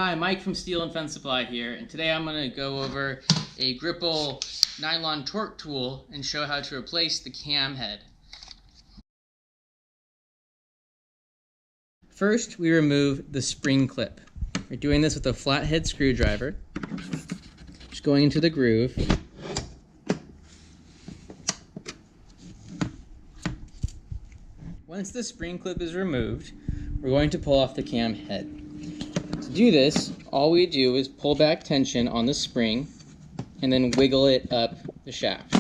Hi, Mike from Steel and Fence Supply here, and today I'm going to go over a Gripple Nylon Torq Tool and show how to replace the cam head. First, we remove the spring clip. We're doing this with a flathead screwdriver. Just going into the groove. Once the spring clip is removed, we're going to pull off the cam head. To do this, all we do is pull back tension on the spring and then wiggle it up the shaft.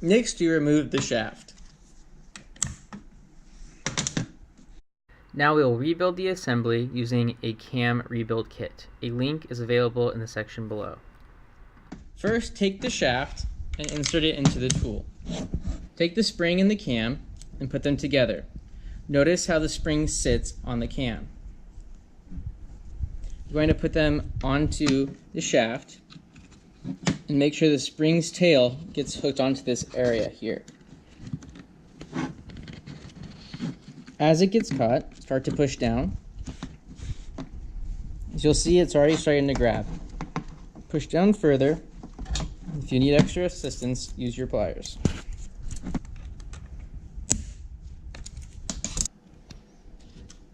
Next, you remove the shaft. Now we'll rebuild the assembly using a cam rebuild kit. A link is available in the section below. First, take the shaft and insert it into the tool. Take the spring and the cam and put them together. Notice how the spring sits on the cam. We're going to put them onto the shaft and make sure the spring's tail gets hooked onto this area here. As it gets caught, start to push down. As you'll see, it's already starting to grab. Push down further. If you need extra assistance, use your pliers.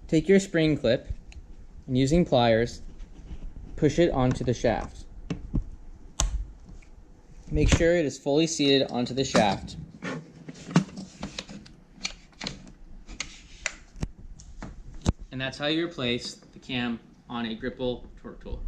Take your spring clip and using pliers, push it onto the shaft. Make sure it is fully seated onto the shaft. And that's how you replace the cam on a Gripple Torq tool.